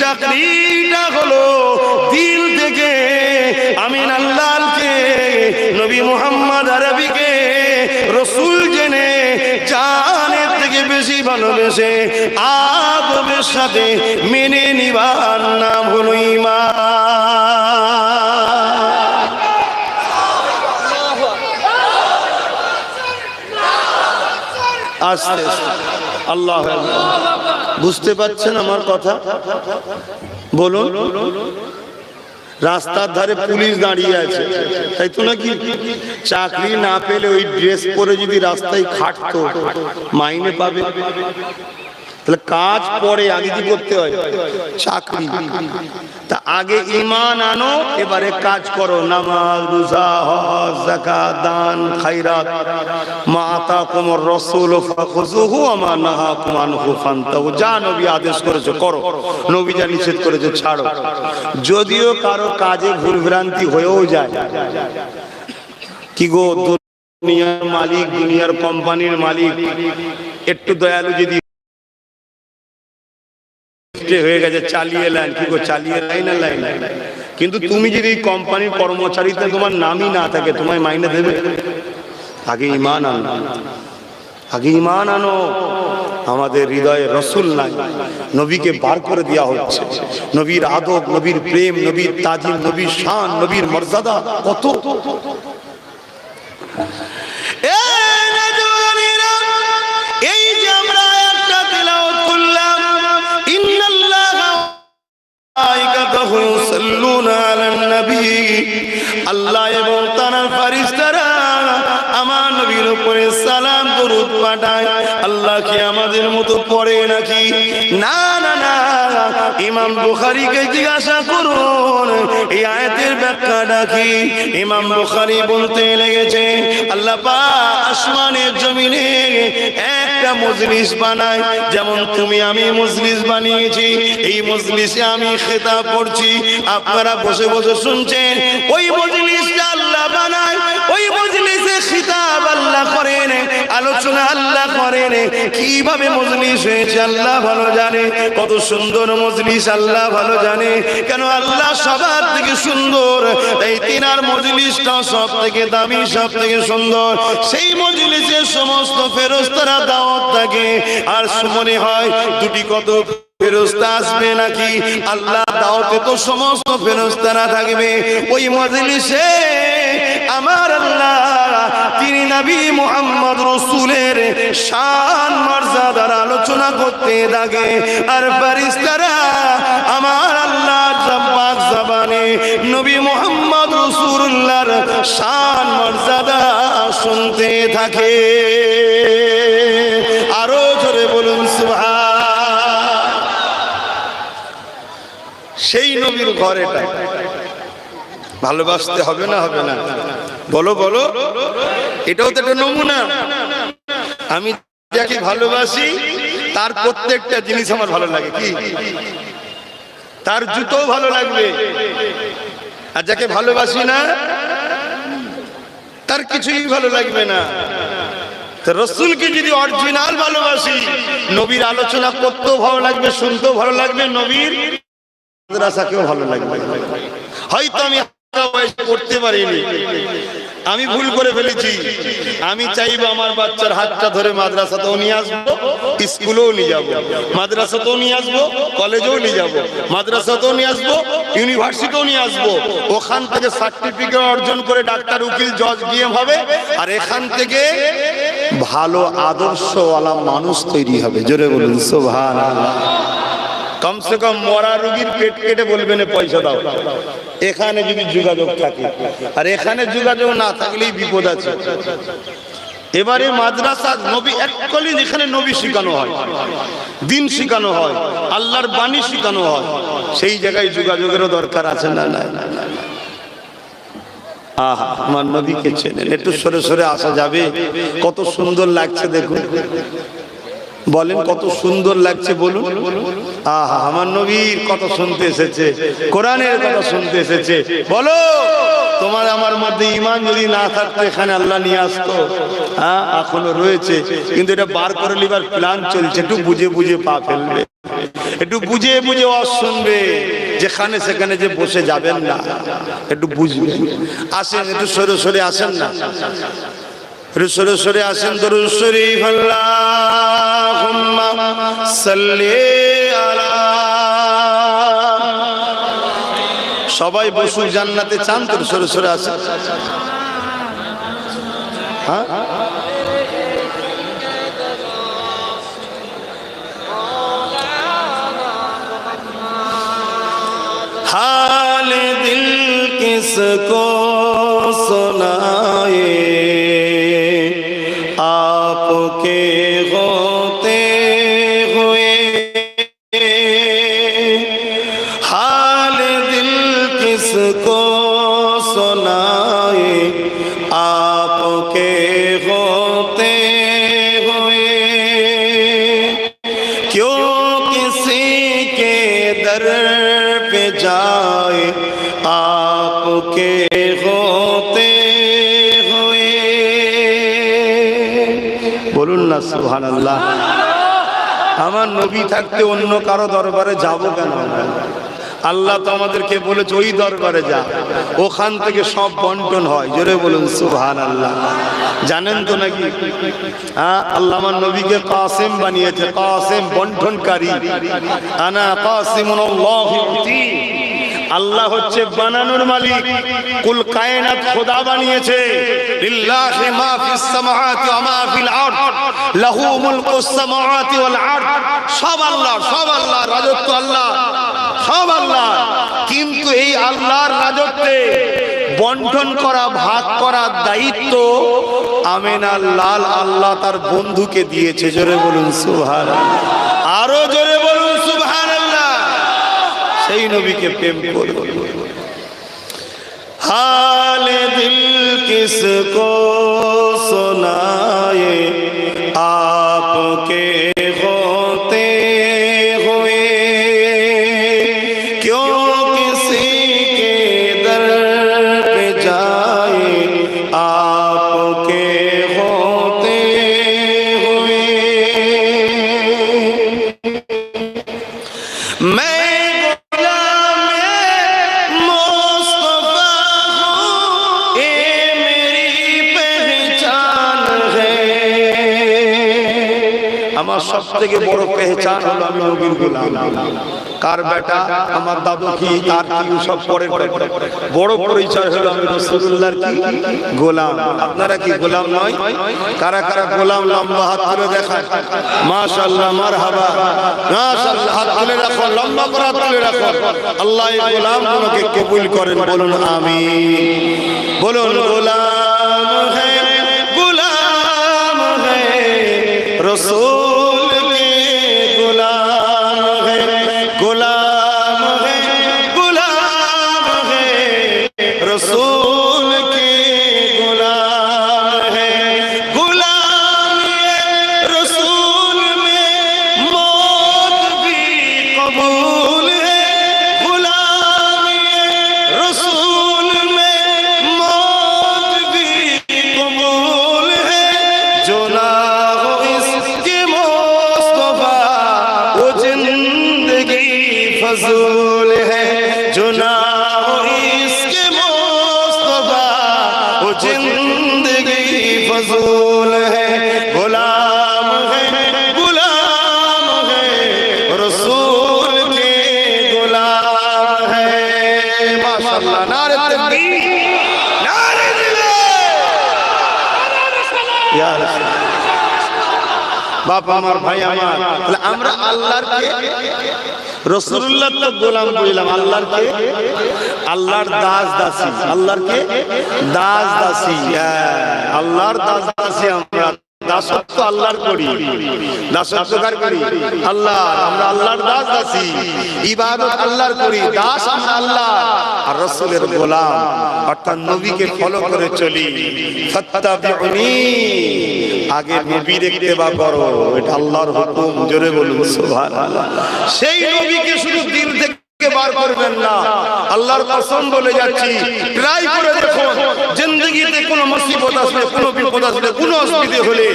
S1: চাকরিটা হলো দিল থেকে আমিন আল্লাহকে, নবী মুহাম্মদ আরবিকে রসুল জেনে জানের থেকে বেশি ভালোবেসে আদবের সাথে মেনে নিবার নাম হলো ঈমান। আস্তে আল্লাহ, বুঝতে পারছেন আমার কথা? বলুন। রাস্তার ধারে পুলিশ দাঁড়িয়ে আছে, তাই তো নাকি? চাকরি না পেলে ওই ড্রেস পরে যদি রাস্তায় খাটতো, মাইনে পাবে। তাহলে কাজ পরে, আগে কি করতে হয়? চাকরি। তা আগে ঈমান আনো, এবারে কাজ করো। নামাজ, রোজা, হজ, যাকাত, দান, খায়রাত। মা আতাকুমুর রাসূলু ফাখুযুহু ওয়া মা নাহাকুম আনহু ফান্তাহু। যা নবী আদেশ করেছে করো, নবী যা নিষেধ করেছে ছাড়ো। যদিও কারো কাজে ভুলভ্রান্তি হয়েও যায়, কি গো, দুনিয়ার মালিক, দুনিয়ার কোম্পানির মালিক একটু দয়ালু যদি হয়ে গেছে, চালিয়ে লাইন, কি গো, চালিয়ে লাইন না লাইন। কিন্তু তুমি যদি কোম্পানির কর্মচারীতে তোমার নামই না থাকে, তোমায় মাইনে দেবে? আগে ঈমান আনো, আগে ঈমান আনো। আমাদের হৃদয়ে রসুল নাই, নবীকে বার করে দেওয়া হচ্ছে। নবীর আদব, নবীর প্রেম, নবীর তাজিম, নবীর শান, নবীর মর্যাদা কত। এই যে আমরা একটা তেলাওয়াত করলাম, ইন্নাল্লাহা ওয়া মালাইকাতুহু নবী, আল্লাহ এবং তার ফেরেশতারা আমার নবীর উপরে সালাম দরুদ পাঠায়। আল্লাহ কি আমাদের মতো পড়ে নাকি? না না না, ইমাম বুখারীকে জিজ্ঞাসা করুন এই আয়াতের ব্যাখ্যাটা কি। ইমাম বুখারী বলতে লেগেছে, আল্লাহ পাক আসমানের জমিনে একটা মজলিস বানায়, যেমন তুমি আমি মজলিস বানিয়েছি। এই মজলিসে আমি খেতাব করছি, আপনারা বসে বসে শুনছেন। ওই মজলিসটা আল্লাহ বানায়, ওই মজলিসে খিতাব আল্লাহ করেন, আলোচনা আল্লাহ করেন। কিভাবে মজলিস হয়েছে আল্লাহ ভালো জানে, কত সুন্দর মজলিস আল্লাহ ভালো জানে। কেন আল্লাহ সবার থেকে সুন্দর, তাই তিনার মজলিসটা সব থেকে দামি, সব থেকে সুন্দর। সেই মজলিসে সমস্ত ফেরেশতারা দাওয়াত থাকে। আর মনে হয় দুটি কত ফেরেশতা আসবে নাকি? আল্লাহ দাওয়াতে তো সমস্ত ফেরেশতারা থাকবে। ওই মজলিসে আমার আল্লাহ তিনি নবী মুহাম্মদ রাসূলের শান মর্যাদার আলোচনা করতে থাকে। আর ফেরেশতারা আমার আল্লাহ পাক জবানে নবী মুহাম্মদ রাসূলুল্লাহর শান মর্যাদা শুনতে থাকে। আরো জোরে বলুন সুবহান। সেই নবীর ঘরেটা ভালোবাসতে হবে না, হবে না? বলো বলো, এটাও তো একটা নমুনা। আমি যাকে ভালোবাসি তার প্রত্যেকটা জিনিস আমার ভালো লাগে। কি? তার জুতো ভালো লাগবে। আর যাকে ভালোবাসি না তার কিছুই ভালো লাগবে না। রসুলকে যদি অরিজিনাল ভালোবাসি, নবীর আলোচনা করতেও ভালো লাগবে, শুনতেও ভালো লাগবে, নবীর মাদ্রাসাকেও ভালো লাগবে। হয়তো আমি করতে পারিনি, আমি ভুল করে ফেলেছি। আমি চাইবো আমার বাচ্চার হাতটা ধরে মাদ্রাসাতেও নিয়ে আসবো, স্কুলেও নিয়ে যাবো, মাদ্রাসাতেও নিয়ে আসবো, কলেজেও নিয়ে যাবো, মাদ্রাসাতেও নিয়ে আসবো, ইউনিভার্সিটিও নিয়ে আসবো। ওখান থেকে সার্টিফিকেট অর্জন করে ডাক্তার, উকিল, জজ, ডিএম হবে। আর এখান থেকে ভালো আদর্শওয়ালা মানুষ তৈরি হবে। জোরে বলুন সুবহানাল্লাহ। কমসে কম মরা রোগীর পেট কেটে বলবেন পয়সা দাও। এখানে যদি যোগাযোগ থাকে, আর এখানে যোগাযোগ না থাকলেই বিপদ আছে। এবারে মাদ্রাসা নবী এককালে যেখানে নবী শিখানো হয়, দিন শিখানো হয়, আল্লাহর বাণী শিখানো হয়, সেই জায়গায় যোগাযোগেরও দরকার আছে না? না, আহা, আমার নবীকে চেনেন। একটু সরে সরে আসা যাবে? কত সুন্দর লাগছে দেখুন, বলেন কত সুন্দর লাগছে বলুন। আহা, আমার নবীর কথা শুনতে এসেছে, কোরআনের কথা শুনতে এসেছে। বলো, তোমার আমার মধ্যে ঈমান যদি না থাকতো এখানে আল্লাহ নিয়ে আসতো? হ্যাঁ, এখনো রয়েছে, কিন্তু এটা বার করে নিবার প্ল্যান চলছে। একটু বুঝে বুঝে পা ফেলবে, একটু বুঝে বুঝে ওয়াজ শুনবে, যেখানে সেখানে যে বসে যাবেন না, একটু বুঝবেন। আসেন, একটু সরে সরে আসেন না, সরে সরে আসেন। দরুদ শরীফ আল্লাহুম্মা সাল্লি আলা। সবাই বসুক, জান্নাতে চান তো, সরে সরে আসেন। হ্যাঁ, हाल दिल किसको सुनाए, आपके होते हुए। हाल दिल किसको सुनाए, आपके होते हुए। क्यों किसी के दर पे जाए, आपके होते हुए। বলুন না সুবহানাল্লাহ। আমার নবী থাকতে অন্য কারো দরবারে যাব কেন? আল্লাহ তো আমাদেরকে বলেছে ওই দরবারে যা, ওখান থেকে সব বন্টন হয়। জোরে বলুন সুবহানাল্লাহ। জানেন তো নাকি? হ্যাঁ, আল্লাহ আমার নবীকে কাসিম বানিয়েছে, কাসিম বন্টনকারী। আনা কাসিমুল্লাহি ইউতি। আল্লাহ হচ্ছে বানানোর মালিক, কুল কায়নাত খোদা বানিয়েছে। লিল্লাহি মা ফিস সামাওয়াতি ওয়া মা ফিল আরদ, লাহু মুলকুস সামাওয়াতি ওয়াল আরদ। সব আল্লাহ, সব আল্লাহ, রাজত্ব আল্লাহ। সব আল্লাহ, কিন্তু এই আল্লাহর রাজত্বে বন্টন করা, ভাগ করার দায়িত্ব আমিনার লাল আল্লাহ তার বন্ধুকে দিয়েছে। জোরে বলুন সুবহানাল্লাহ, আরো জোরে বলুন সুবহানাল্লাহ। সেই নবীকে প্রেম করো। হালে দিল কিসকো সুনায়ে आपके होते हुए, क्यों किसी के दर पे जाए आपके होते हुए। मैं আমার সবথেকে বড় পেহচান হলো আমি নবীর গোলাম। কার বেটা, আমার দাদু কি, তার কি, সব পরের বড় পরিচয় হলো আমি রাসূলুল্লাহর কি গোলাম। আপনারা কি গোলাম নয়? কারা কারা গোলাম? লম্বা হাত তুলে দেখান। মাশাআল্লাহ, মারহাবা, মাশাআল্লাহ, হাত তুলে রাখো, লম্বা করে হাত তুলে রাখো। আল্লাহ এই গোলামগুলোকে কবুল করেন, বলুন আমিন। বলুন গোলাম হ্যায়, গোলাম হ্যায় रसूल के गुलाम है, गुलाम है, गुलाम है रसूल के गुलाम है। गुलाम रसूल में मौत भी कबूल है, गुलाम रसूल में मौत भी कबूल है। जो ना फजूल है, जो ना हो इसके मुस्तफा वो जिंदगी फजूल है। गुलाम है, गुलाम है रसूल के गुलाम है। माशाअल्लाह, नारे तकबीर, नारे जिलाल, या বাপ আমার, ভাই আমার, তাহলে আমরা আল্লাহর কে, রাসূলুল্লাহ তো গোলাম বললাম, আল্লাহর কে, আল্লাহর দাস দাসী, আল্লাহর কে দাস দাসী, আল্লাহর দাস দাসী। আমরা দাসত্ব আল্লাহর করি, দাসত্ব কার করি? আল্লাহ। আমরা আল্লাহর দাস দাসী, ইবাদত আল্লাহর করি, দাস আমরা আল্লাহ আর রাসূলের গোলাম, অর্থাৎ নবীকে ফলো করে চলি। ফাত্তাবিউনি, আগে নবীর ইত্তেবা করো, এটা আল্লাহর হুকুম। জোরে বলুন সুবহানাল্লাহ। সেই নবীকে শুধু দিল থেকে বার করবেন না, আল্লাহর কসম বলে যাচ্ছি, ট্রাই করে দেখুন, জিন্দেগিতে কোনো মুসিবত আসলে, কোনো বিপদ আসলে, কোনো অসুবিধা হলে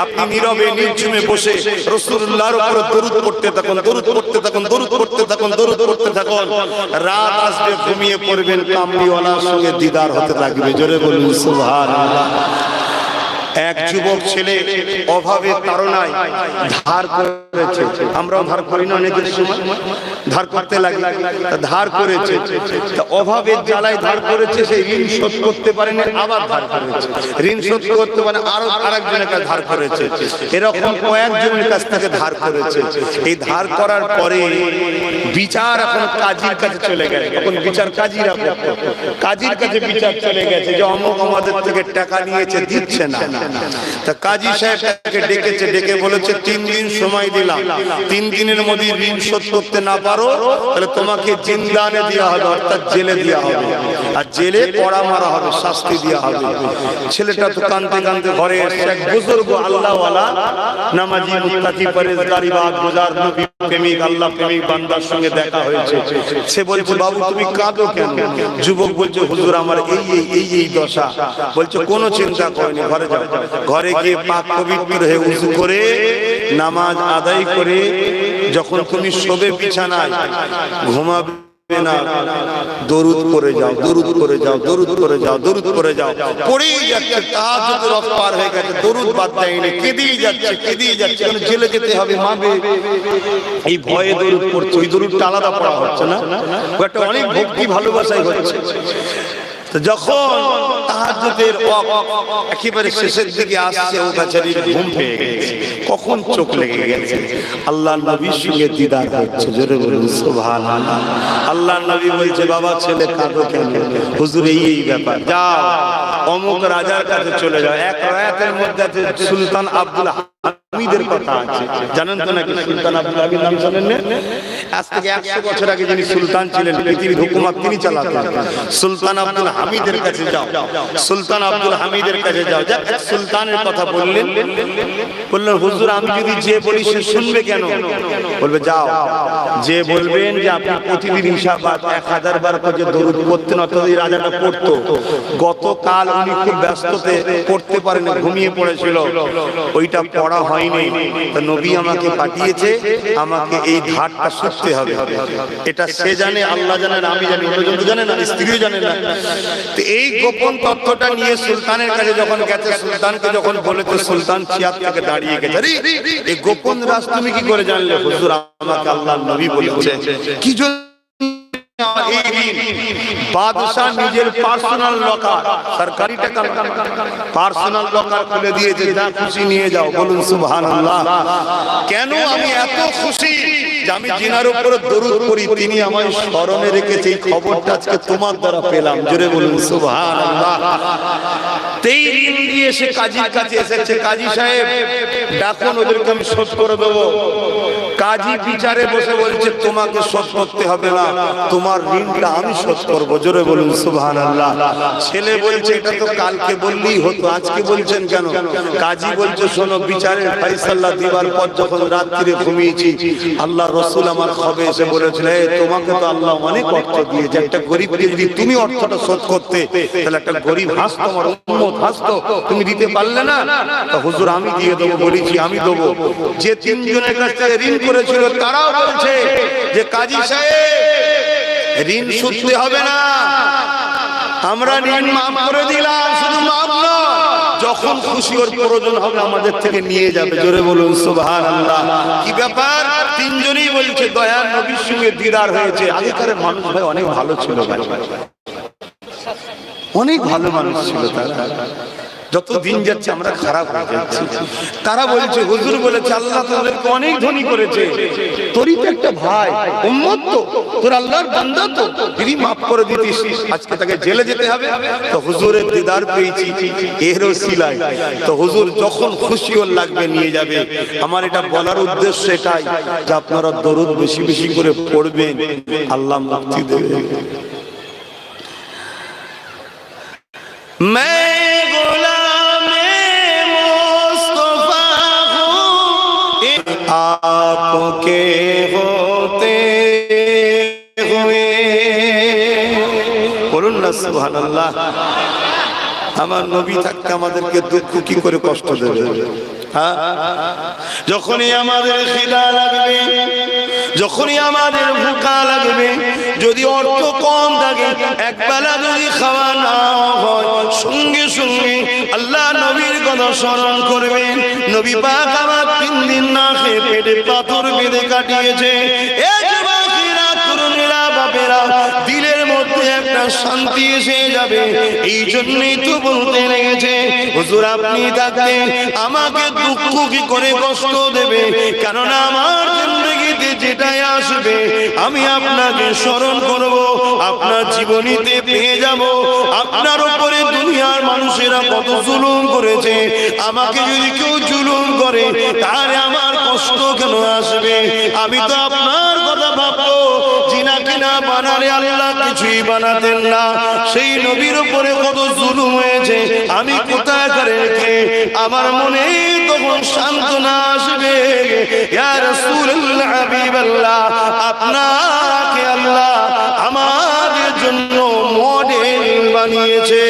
S1: আপনি নীরবে নির্জনে বসে রাসূলুল্লাহর উপর দরুদ পড়তে থাকুন, দরুদ পড়তে থাকুন, দরুদ পড়তে থাকুন, দরুদ পড়তে থাকুন। রাত আসবে, ঘুমিয়ে পড়বেন, কামলিওয়ালার সঙ্গে দিদার হতে থাকবে। জোরে বলুন সুবহানাল্লাহ। এক যুবক ছেলে অভাবে তাড়নায় ধার করেছে, আমরাও ধার করি না, অনেকের সময় ধার করতে লাগে, ধার করেছে, অভাবের জ্বালায় ধার করেছে, সেই ঋণ শোধ করতে পারেনি, আবার ধার করেছে, ঋণ শোধ করতে পারে আরো আরেকজনের কাছে ধার করেছে, এরকম কয়েকজনের কাছ থেকে ধার করেছে। এই ধার করার পরে বিচার এখন কাজীর কাছে চলে গেছে, তখন বিচার কাজীরা করতো, কাজীর কাছে বিচার চলে গেছে যে অমুক আমাদের থেকে টাকা নিয়েছে, দিচ্ছে না। তা কাজী সাহেবকে ডেকেছে, ডেকে বলেছে 3 দিন সময় দিলাম, 3 দিনের মধ্যে ঋণ শোধ করতে না পারো তাহলে তোমাকে জিন্দানে দেওয়া হবে, অর্থাৎ জেলে দেওয়া হবে, আর জেলে কড়া মারা হবে, শাস্তি দেওয়া হবে। ছেলেটা তো কাঁদতে কাঁদতে ঘরে এসে এক বুজুর্গ আল্লাহওয়ালা নামাজি মুত্তাকি পরেজগার ইবাদত গুজার নবী প্রেমিক আল্লাহ প্রেমিক বান্দার সঙ্গে দেখা হয়েছে। সে বলছে বাবু তুমি কাঁদো কেন? যুবক বলছে হুজুর আমার এই দশা। বলছে কোনো চিন্তা করেনি, ঘরে যাও, ঘরে গিয়ে পাক পবিত্র হয়ে উযু করে নামাজ আদায় করে যখন তুমি শোবে বিছানায় ঘুমাবে না, দরুদ করে যাও, দরুদ করে যাও, দরুদ করে যাও, দরুদ করে যাও। পড়েই যাচ্ছে, তাহাজ্জুদ রাত পার হয়ে গেছে, দরুদ বাদ দেয়নি, কেঁদেই যাচ্ছে, কেঁদেই যাচ্ছে, কারণ জেলে যেতে হবে, মাবে এই ভয়ে দরুদ পড়ছে। ওই দরুদটা আলাদা পড়া হচ্ছে না, ও একটা অনেক ভক্তি ভালোবাসাই হচ্ছে। তো যখন তাহাজ্জুদের একেবারে শেষের দিকে আসছে, ও বেচারি ঘুম পেয়ে গেছে, কখন চোখ লেগে গেছে, আল্লাহর নবীর সঙ্গে দিদার হচ্ছে। জোরে বলুন সুবহানাল্লাহ। আল্লাহর নবী বলছে, বাবা ছেলে কাঁদো কেন? হুজুর এই ব্যাপার, যাও অমুক রাজার কাছে চলে যাও। এক রায়াতের মধ্যে আছে সুলতান আব্দুল হামিদের কথা আছে, জানেন তো নাকি? সুলতান আব্দুল হামিদ নাম জানেন না? আজ থেকে 100 বছর আগে যিনি সুলতান ছিলেন, পৃথিবীর হুকুমত তিনি চালাতেন। সুলতান আব্দুল হামিদের কাছে যাও, সুলতান আব্দুল হামিদের কাছে যাও। যাক, সুলতানের কথা বললেন, বললেন হুজুর আমি যদি যে বলি সে শুনবে কেন? বলবে যাও, যে বলবেন যে আপনি প্রতিদিন ইশাবাদ 1000 বার করে দরুদ পড়তেন, অথবা এই রাজাটা পড়তো, গতকাল উনি খুব ব্যস্ততে পড়তে পারেন, ঘুমিয়ে পড়েছিল, ওইটা পড়া হয়নি, তো নবী আমাকে পাঠিয়েছে, আমাকে এই ধারটা শুনতে হবে। এটা সে জানে, আল্লাহ জানেন, আমি জানি, অন্যজন জানে না, স্ত্রীও জানে না। তো এই গোপন তথ্যটা নিয়ে সুলতানের কাছে যখন গেছে, সুলতানকে যখন বলেছে, সুলতান চেয়ার থেকে দাঁড়িয়ে গেছে, আরে এই গোপন রাজ তুমি কি করে জানলে? হুজুর আমাকে আল্লাহর নবী বলেছে। কি জন্য? বাদশাহ নিজের পার্সোনাল লকার, সরকারি টাকা পার্সোনাল লকার খুলে দিয়েছে, যা খুশি নিয়ে যাও। বলুন সুবহানাল্লাহ। কেন আমি এত খুশি যে আমি জিনার উপর দরুদ পড়ি, তিনি আমায় স্মরণে রেখেছে, এই খবরটা আজকে তোমার দ্বারা পেলাম। জোরে বলুন সুবহানাল্লাহ। তেই ঋণ দিয়ে সে কাজীর কাছে এসেছে, কাজী সাহেব ডাকুন, ওদেরকে আমি শোধ করে দেবো। কাজী বিচারে বসে বলছে, তোমাকে শোধ করতে হবে না, তোমার ঋণটা আমি শোধ করবো। জোরে বলুন সুবহানাল্লাহ। ছেলে বলছে, এটা তো কালকে বললেই হতো, আজকে বলছেন কেন? কাজী বলছে, শোনো, বিচারের ফায়সালা দিবার পর যখন রাত্রিরে ঘুমিয়েছি, আল্লাহ রাসূল আমার খবে এসে বলেছিল, তোমাকে তো আল্লাহ অনেক অর্থ দিয়েছে, একটা গরিবকে যদি তুমি অর্থটা শোধ করতে, তাহলে একটা গরিব হাসতো, আমার উম্মত হাসতো, তুমি দিতে পারলে না, তো হুজুর আমি দিয়ে দেবো, বলেছি আমি দেবো। যে তিনজনের কাছ থেকে ঋণ করেছিল তারাও বলছে যে কাজী সাহেব ঋণ শুধতে হবে না, আমরা ঋণ মাফ করে দিলাম। শুধু মাফ না, যখন খুশি ওর প্রয়োজন হবে আমাদের থেকে নিয়ে যাবে। জোরে বলুন সুবহানাল্লাহ। কি ব্যাপার? তিনজনই বলছে দয়ার নবীর সঙ্গে দিদার হয়েছে। আগেকার মানুষ ভাই অনেক ভালো ছিল, ভাই অনেক ভালো মানুষ ছিল তারা। যত দিন যাচ্ছে আমরা খারাপ হয়ে যাচ্ছি। তারা বলছে, হুজুর বলেছে আল্লাহ তোদেরকে অনেক ধনী করেছে, তোরই তো একটা ভাই উম্মত, তো তোর আল্লাহর বান্দা, তো যদি মাফ করে দিতিস আজকে তাকে জেলে যেতে হবে। তো হুজুরের দিদার পেয়েছি এর ওসিলায়, তো হুজুর যখন খুশি ওর লাগবে নিয়ে যাবে। আমার এটা বলার উদ্দেশ্য এটাই যে আপনারা দরুদ বেশি বেশি করে পড়বেন, আল্লাহ মুক্তি দেবে। आपके होते हुए বলুন না সুবহানাল্লাহ। আমার নবী থাকতে আমাদেরকে দুঃখ কি করে কষ্ট দেবে? যখনই আমাদের খিদা লাগবে, যখনই আমাদের ভুখা লাগবে, যদি অর্থ কম থাকে, একবেলা যদি খাওয়া না হয়, সঙ্গে সঙ্গে আল্লাহ নবীর কথা স্মরণ করবেন। নবী পাক আমার 3 দিন না খেয়ে পেটে পাথর বেঁধে কাটিয়েছে। দিলের মধ্যে একটা শান্তি এসে যাবে। এই জন্যই তো বলতে লেগেছে, হুজুর আপনি থাকতে আমাকে দুঃখ কি করে কষ্ট দেবে? কেননা আমার জিন্দেগিতে যেটাই আসবে আমি আপনাকে স্মরণ করব, আপনার জীবনীতে পেয়ে যাব আপনার উপরে দুনিয়ার মানুষেরা কত জুলুম করেছে। আমাকে যদি কেউ জুলুম করে তাহলে আমার কষ্ট কেন আসবে? আমি তো আপনার কথা ভাববো। জিনা কিনা বানালে আল্লাহ কিছুই বানাতেন না, সেই নবীর উপরে কত জুলুম হয়েছে আমি কোথায় করে রেখে আমার মনে তখন সান্ত্বনা আসবে। ইয়া রাসূলুল্লাহ হাবিবাল্লাহ, আপনাকে আল্লাহ আমাদের জন্য মডেল বানিয়েছে।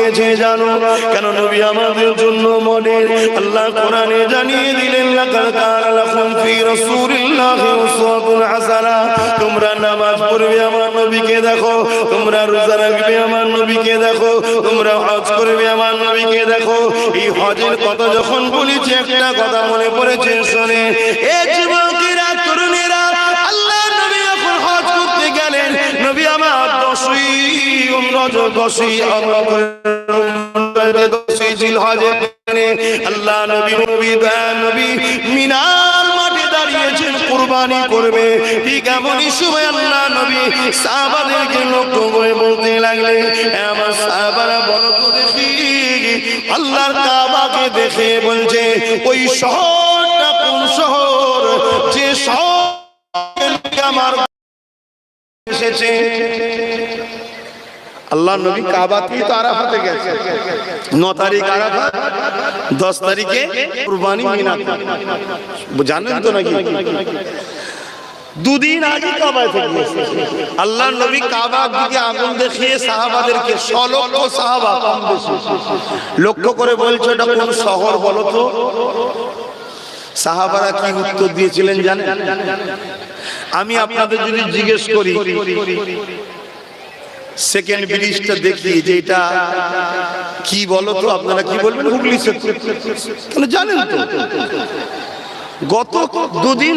S1: দিয়েছে জানো? কেন নবী আমাদের জন্য মডেল। আল্লাহ কোরআনে জানিয়ে দিলেন, লাকাদ কানা লাকুম ফি রাসূলিল্লাহি উসওয়াতুন হাসানাহ। তোমরা নামাজ পড়বে আমার নবীকে দেখো, তোমরা রোজা রাখবে আমার নবীকে দেখো, তোমরা হজ করবে আমার নবীকে দেখো। এই হজের কথা যখন বলেছে একটা কথা মনে পড়েছে, শোনে এ যুবকেরা, তরুণেরা, আল্লাহ নবী যখন হজ করতে গেলেন, নবী আমার 10ই রজব 10ই জিলহজে আল্লাহ নবী মিনার মাঠে দাঁড়িয়েছেন, কুরবানি করবে। ঠিক এমনই সময় আল্লাহ নবী সাহাবাদেরকে লক্ষ্য করে বলতে লাগলেন, আমার সাহাবারা বলো তো দেখি, আল্লাহর কাবাকে দেখে বলছে ওই শহরটা কোন শহর, যে শহর আমার এসেছে। আল্লাহ নবী কাবা থেকে তো আরাফাতে গেছে, 9 তারিখ আরাফাত, 10 তারিখে কুরবানি মিনা। জানেন তো নাকি? দুদিন আগে কাবায় থেকে আল্লাহ নবী কাবার দিকে আগুন দেখিয়ে সাহাবাদেরকে, 100 লক্ষ সাহাবা কম বেশি লক্ষ্য করে বলছে এটা কোন শহর বলো তো? সাহাবারা কি উত্তর দিয়েছিলেন জানেন? আমি আপনাদের যদি জিজ্ঞেস করি সেকেন্ড ব্রিজটা দেখি যে এটা কি বলো তো, আপনারা কি বলবেন? হুগলি সেতু। জানেন তো গত দুদিন